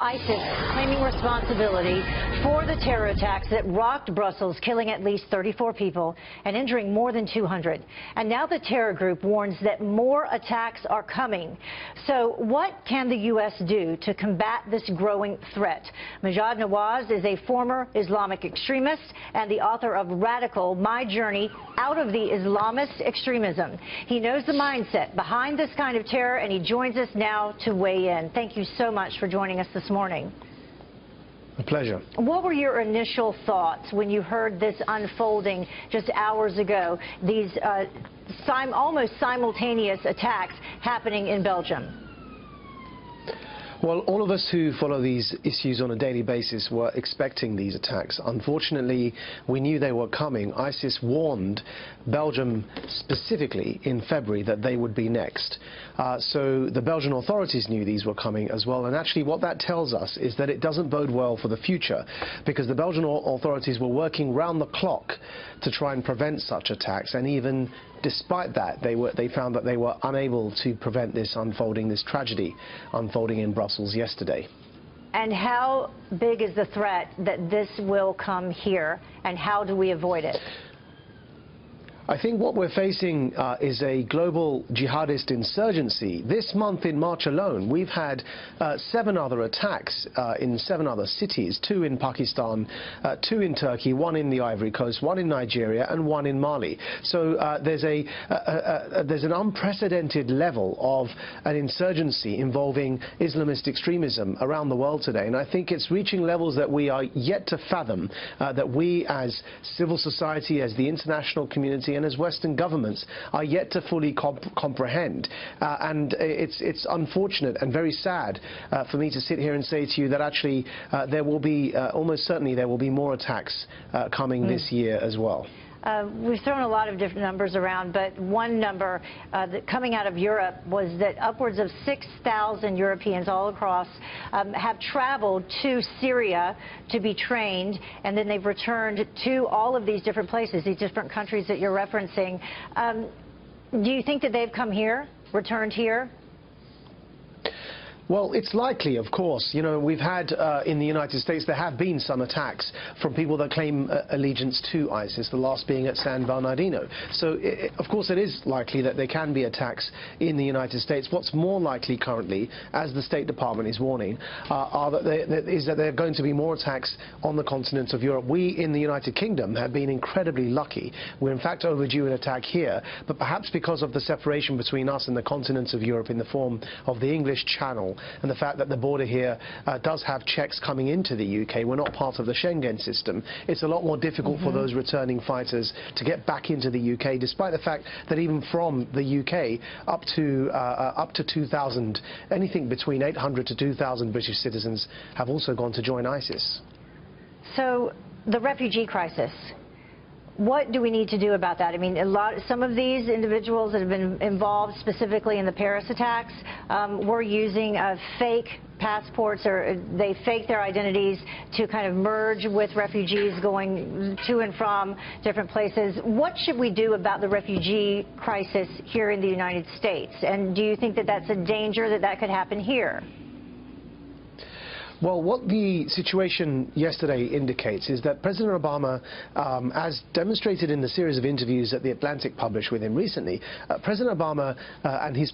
ISIS claiming responsibility for the terror attacks that rocked Brussels, killing at least 34 people and injuring more than 200. And now the terror group warns that more attacks are coming. So what can the U.S. do to combat this growing threat? Maajid Nawaz is a former Islamic extremist and the author of Radical: My Journey Out of the Islamist Extremism. He knows the mindset behind this kind of terror, and he joins us now to weigh in. Thank you so much for joining us this morning. A pleasure. What were your initial thoughts when you heard this unfolding just hours ago, these almost simultaneous attacks happening in Belgium? Well, all of us who follow these issues on a daily basis were expecting these attacks. Unfortunately, we knew they were coming. ISIS warned Belgium specifically in February that they would be next. So the Belgian authorities knew these were coming as well. And actually what that tells us is that it doesn't bode well for the future, because the Belgian authorities were working round the clock to try and prevent such attacks. And even despite that, they found that they were unable to prevent this tragedy unfolding in Brussels yesterday. And how big is the threat that this will come here, and how do we avoid it? I think what we're facing is a global jihadist insurgency. This month in March alone, we've had 7 other attacks in 7 other cities, 2 in Pakistan, 2 in Turkey, 1 in the Ivory Coast, 1 in Nigeria, and 1 in Mali. So there's an unprecedented level of an insurgency involving Islamist extremism around the world today. And I think it's reaching levels that we are yet to fathom, that we as civil society, as the international community, and as Western governments are yet to fully comprehend. And it's unfortunate and very sad for me to sit here and say to you that actually there will be, almost certainly there will be more attacks coming this year as well. We've thrown a lot of different numbers around, but one number that coming out of Europe was that upwards of 6,000 Europeans all across have traveled to Syria to be trained, and then they've returned to all of these different places, these different countries that you're referencing. Do you think that they've come here, returned here? Well, it's likely, of course. You know, we've had in the United States, there have been some attacks from people that claim allegiance to ISIS, the last being at San Bernardino. So, of course, it is likely that there can be attacks in the United States. What's more likely currently, as the State Department is warning, is that there are going to be more attacks on the continent of Europe. We in the United Kingdom have been incredibly lucky. We're in fact overdue an attack here, but perhaps because of the separation between us and the continent of Europe in the form of the English Channel, and the fact that the border here does have checks coming into the UK. We're not part of the Schengen system. It's a lot more difficult for those returning fighters to get back into the UK, despite the fact that even from the UK up to 2,000, anything between 800 to 2,000 British citizens have also gone to join ISIS. So the refugee crisis. What do we need to do about that? I mean, some of these individuals that have been involved specifically in the Paris attacks were using fake passports, or they fake their identities to kind of merge with refugees going to and from different places. What should we do about the refugee crisis here in the United States? And do you think that that's a danger that could happen here? Well, what the situation yesterday indicates is that President Obama, as demonstrated in the series of interviews that The Atlantic published with him recently, President Obama and his